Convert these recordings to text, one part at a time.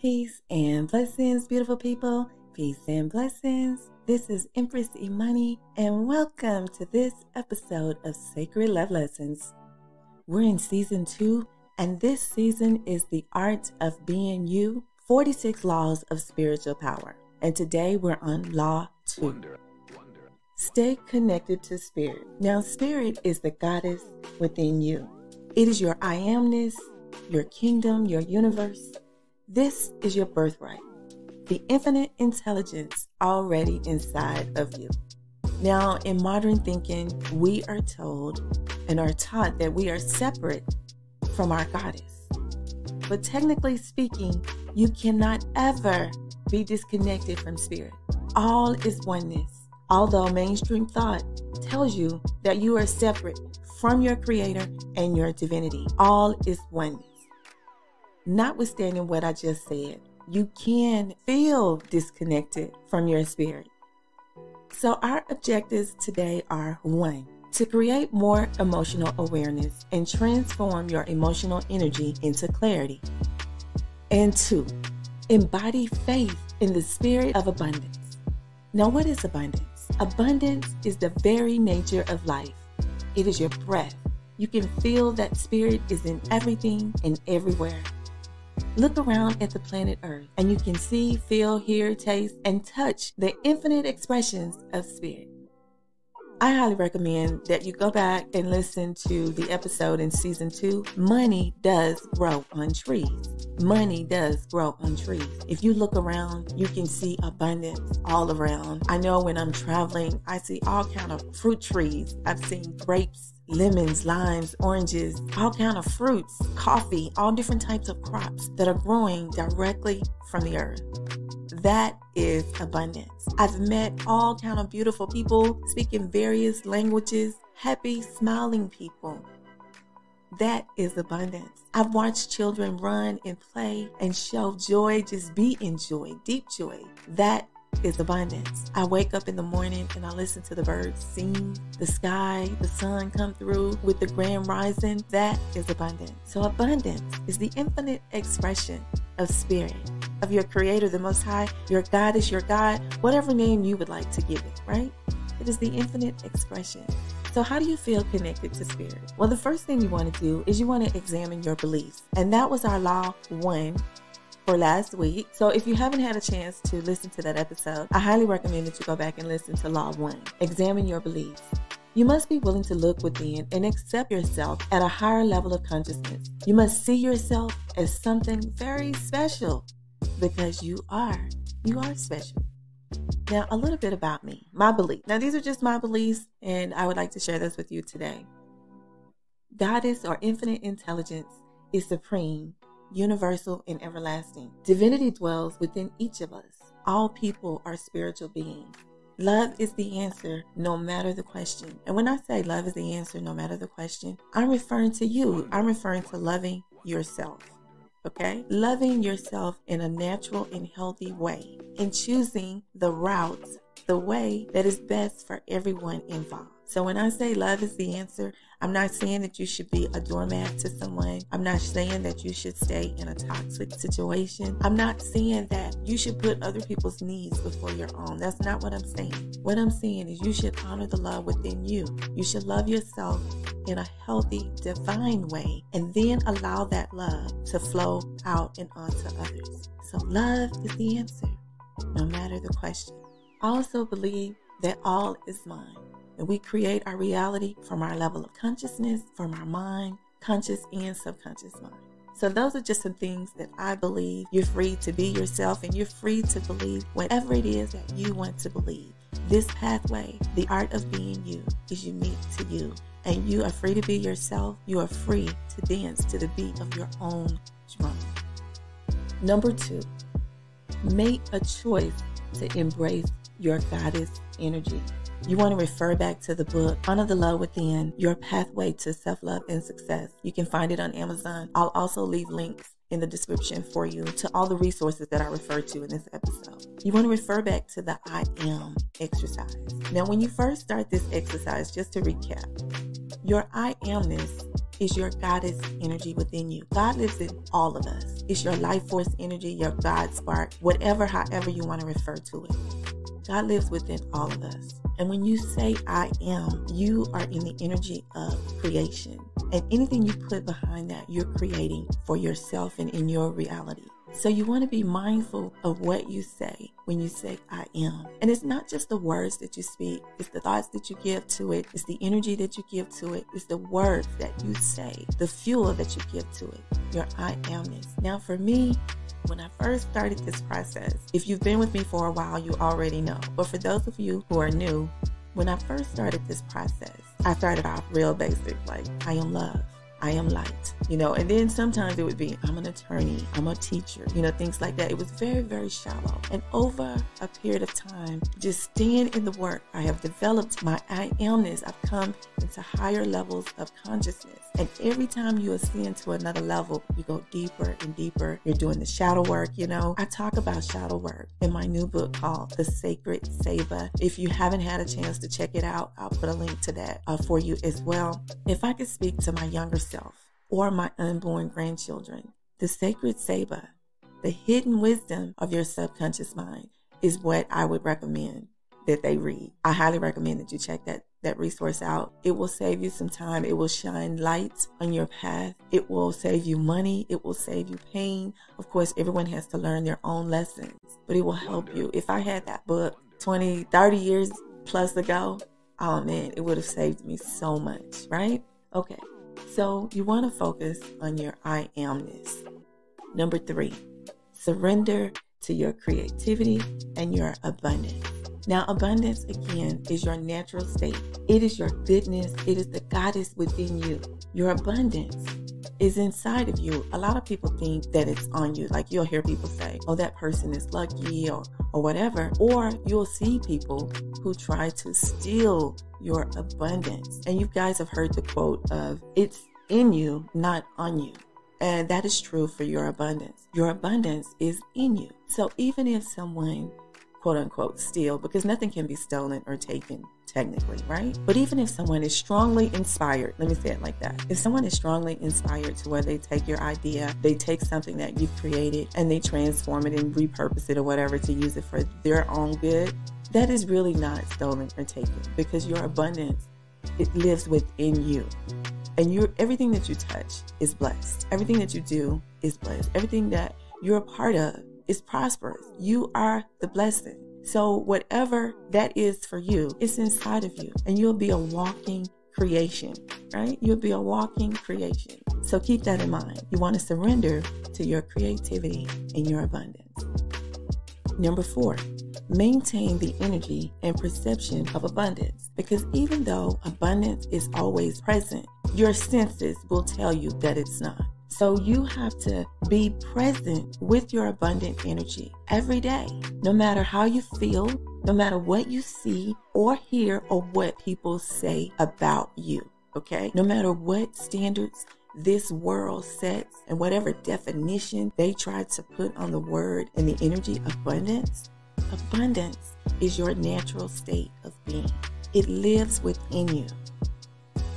Peace and blessings, beautiful people. Peace and blessings. This is Empress Imani, and welcome to this episode of Sacred Love Lessons. We're in season 2, and this season is The Art of Being You, 46 Laws of Spiritual Power. And today we're on Law 2. Stay connected to Spirit. Now, Spirit is the goddess within you. It is your I amness, your kingdom, your universe. This is your birthright, the infinite intelligence already inside of you. Now, in modern thinking, we are told and are taught that we are separate from our goddess. But technically speaking, you cannot ever be disconnected from Spirit. All is oneness. Although mainstream thought tells you that you are separate from your Creator and your divinity, all is oneness. Notwithstanding what I just said, you can feel disconnected from your spirit. So our objectives today are 1, to create more emotional awareness and transform your emotional energy into clarity. And 2, embody faith in the spirit of abundance. Now, what is abundance? Abundance is the very nature of life. It is your breath. You can feel that Spirit is in everything and everywhere. Look around at the planet Earth and you can see, feel, hear, taste, and touch the infinite expressions of Spirit. I highly recommend that you go back and listen to the episode in season 2, Money Does Grow on Trees. Money does grow on trees. If you look around, you can see abundance all around. I know when I'm traveling, I see all kind of fruit trees. I've seen grapes, lemons, limes, oranges, all kind of fruits, coffee, all different types of crops that are growing directly from the earth. That is abundance. I've met all kind of beautiful people speaking various languages, happy, smiling people. That is abundance. I've watched children run and play and show joy, just be in joy, deep joy. That is abundance. I wake up in the morning and I listen to the birds sing, the sky, the sun come through with the grand rising. That is abundance. So abundance is the infinite expression of Spirit, of your Creator, the Most High, your God is your God, whatever name you would like to give it, right? It is the infinite expression. So how do you feel connected to Spirit? Well, the first thing you want to do is you want to examine your beliefs. And that was our Law 1 for last week. So if you haven't had a chance to listen to that episode, I highly recommend that you go back and listen to Law 1. Examine your beliefs. You must be willing to look within and accept yourself at a higher level of consciousness. You must see yourself as something very special because you are special. Now, a little bit about me, my belief. Now, these are just my beliefs, and I would like to share this with you today. Goddess or infinite intelligence is supreme, universal, and everlasting. Divinity dwells within each of us. All people are spiritual beings. Love is the answer, no matter the question. And when I say love is the answer, no matter the question, I'm referring to you. I'm referring to loving yourself. Okay? Loving yourself in a natural and healthy way, and choosing the route, the way that is best for everyone involved. So when I say love is the answer, I'm not saying that you should be a doormat to someone. I'm not saying that you should stay in a toxic situation. I'm not saying that you should put other people's needs before your own. That's not what I'm saying. What I'm saying is you should honor the love within you. You should love yourself in a healthy, divine way, and then allow that love to flow out and onto others. So love is the answer, no matter the question. I also believe that all is mind. And we create our reality from our level of consciousness, from our mind, conscious and subconscious mind. So those are just some things that I believe. You're free to be yourself and you're free to believe whatever it is that you want to believe. This pathway, the art of being you, is unique to you. And you are free to be yourself. You are free to dance to the beat of your own drum. Number 2, make a choice to embrace your goddess energy. You want to refer back to the book, Honor the Love Within, Your Pathway to Self-Love and Success. You can find it on Amazon. I'll also leave links in the description for you to all the resources that I referred to in this episode. You want to refer back to the I am exercise. Now, when you first start this exercise, just to recap, your I amness is your goddess energy within you. God lives in all of us. It's your life force energy, your God spark, however you want to refer to it. God lives within all of us. And when you say I am, you are in the energy of creation. And anything you put behind that, you're creating for yourself and in your reality. So you want to be mindful of what you say when you say I am. And it's not just the words that you speak. It's the thoughts that you give to it. It's the energy that you give to it. It's the words that you say, the fuel that you give to it, your I amness. Now for me, when I first started this process, if you've been with me for a while, you already know. But for those of you who are new, when I first started this process, I started off real basic, like I am love. I am light, and then sometimes it would be, I'm an attorney, I'm a teacher, things like that. It was very, very shallow. And over a period of time, just staying in the work, I have developed my I amness. I've come into higher levels of consciousness. And every time you ascend to another level, you go deeper and deeper. You're doing the shadow work, I talk about shadow work in my new book called The Sacred Saber. If you haven't had a chance to check it out, I'll put a link to that for you as well. If I could speak to my younger self or my unborn grandchildren, the sacred saber, the hidden wisdom of your subconscious mind is what I would recommend that they read. I highly recommend that you check that resource out. It will save you some time. It will shine light on your path. It will save you money. It will save you pain. Of course, everyone has to learn their own lessons, but it will help you. If I had that book 20, 30 years plus ago, oh man, it would have saved me so much, right? Okay. So you want to focus on your I amness. Number 3, surrender to your creativity and your abundance. Now, abundance, again, is your natural state. It is your goodness. It is the goddess within you. Your abundance is inside of you. A lot of people think that it's on you. Like you'll hear people say, oh, that person is lucky or whatever. Or you'll see people who try to steal your abundance. And you guys have heard the quote of, it's in you, not on you. And that is true for your abundance. Your abundance is in you. So even if someone, quote unquote, steal, because nothing can be stolen or taken technically, right? But even if someone is strongly inspired, let me say it like that. If someone is strongly inspired to where they take your idea, they take something that you've created and they transform it and repurpose it or whatever to use it for their own good, that is really not stolen or taken, because your abundance, it lives within you. And everything that you touch is blessed. Everything that you do is blessed. Everything that you're a part of is prosperous. You are the blessing. So whatever that is for you, it's inside of you. And you'll be a walking creation, right? You'll be a walking creation. So keep that in mind. You want to surrender to your creativity and your abundance. Number 4, maintain the energy and perception of abundance. Because even though abundance is always present, your senses will tell you that it's not. So you have to be present with your abundant energy every day, no matter how you feel, no matter what you see or hear or what people say about you, okay? No matter what standards this world sets and whatever definition they try to put on the word and the energy abundance, abundance is your natural state of being. It lives within you.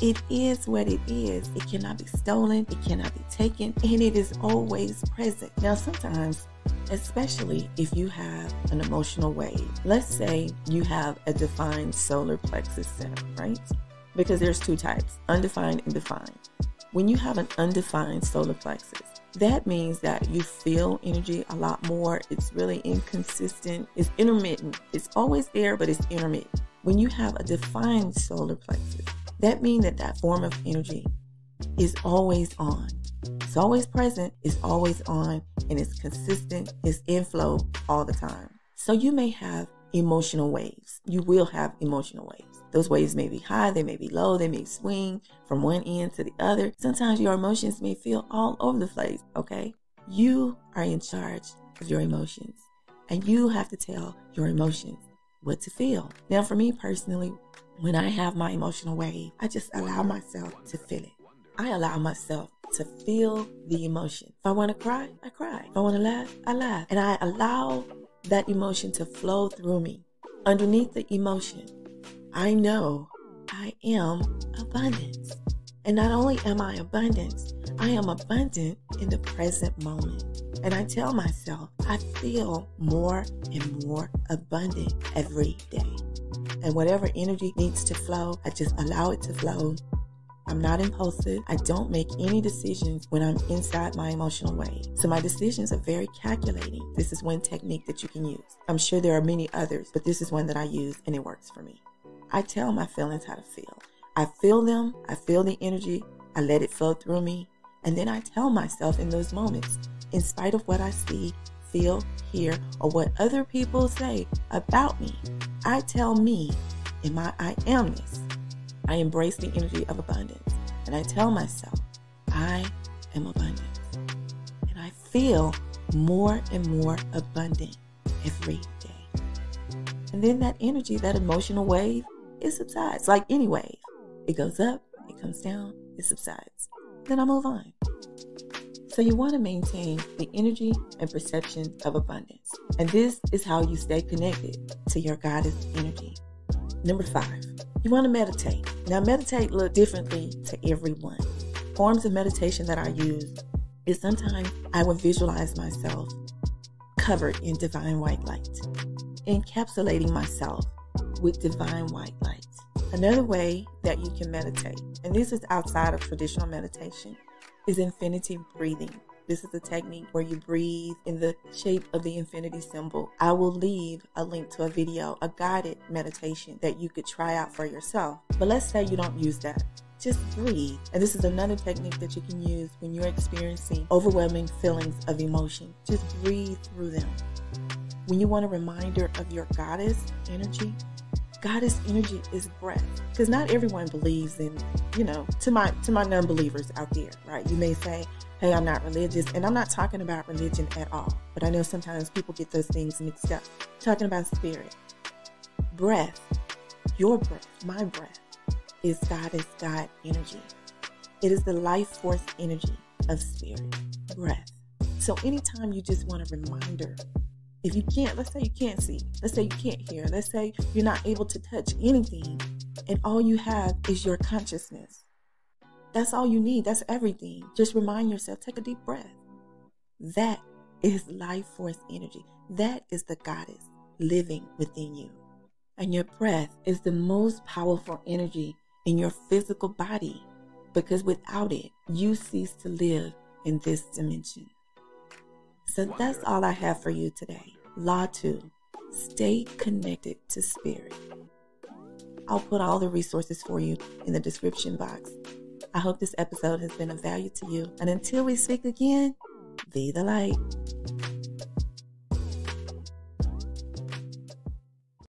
It is what it is. It cannot be stolen. It cannot be taken. And it is always present. Now, sometimes, especially if you have an emotional wave, let's say you have a defined solar plexus center, right? Because there's 2 types, undefined and defined. When you have an undefined solar plexus, that means that you feel energy a lot more. It's really inconsistent. It's intermittent. It's always there, but it's intermittent. When you have a defined solar plexus, that means that form of energy is always on. It's always present, it's always on, and it's consistent, it's in flow all the time. So you may have emotional waves. You will have emotional waves. Those waves may be high, they may be low, they may swing from one end to the other. Sometimes your emotions may feel all over the place, okay? You are in charge of your emotions, and you have to tell your emotions what to feel. Now, for me personally, when I have my emotional wave, I just allow myself to feel it. I allow myself to feel the emotion. If I want to cry, I cry. If I want to laugh, I laugh. And I allow that emotion to flow through me. Underneath the emotion, I know I am abundance. And not only am I abundant, I am abundant in the present moment. And I tell myself, I feel more and more abundant every day. And whatever energy needs to flow, I just allow it to flow. I'm not impulsive. I don't make any decisions when I'm inside my emotional wave. So my decisions are very calculating. This is one technique that you can use. I'm sure there are many others, but this is one that I use and it works for me. I tell my feelings how to feel. I feel them. I feel the energy. I let it flow through me. And then I tell myself in those moments, in spite of what I see, feel, hear, or what other people say about me, I tell me in my I amness, I embrace the energy of abundance. And I tell myself, I am abundant. And I feel more and more abundant every day. And then that energy, that emotional wave, it subsides like any wave. It goes up, it comes down, it subsides. Then I move on. So you want to maintain the energy and perception of abundance. And this is how you stay connected to your goddess energy. Number 5, you want to meditate. Now, meditate looks differently to everyone. Forms of meditation that I use is sometimes I would visualize myself covered in divine white light, encapsulating myself with divine white light. Another way that you can meditate, and this is outside of traditional meditation, is infinity breathing. This is a technique where you breathe in the shape of the infinity symbol. I will leave a link to a video, a guided meditation that you could try out for yourself. But let's say you don't use that. Just breathe. And this is another technique that you can use when you're experiencing overwhelming feelings of emotion. Just breathe through them. When you want a reminder of your goddess energy is breath. Because not everyone believes in, to my non-believers out there, right? You may say, hey, I'm not religious, and I'm not talking about religion at all. But I know sometimes people get those things mixed up. I'm talking about spirit. Breath, your breath, my breath, is goddess God energy. It is the life force energy of spirit, breath. So anytime you just want a reminder, if you can't, let's say you can't see, let's say you can't hear, let's say you're not able to touch anything, and all you have is your consciousness. That's all you need. That's everything. Just remind yourself, take a deep breath. That is life force energy. That is the goddess living within you. And your breath is the most powerful energy in your physical body, because without it, you cease to live in this dimension. So that's all I have for you today. Law 2, stay connected to spirit. I'll put all the resources for you in the description box. I hope this episode has been of value to you. And until we speak again, be the light.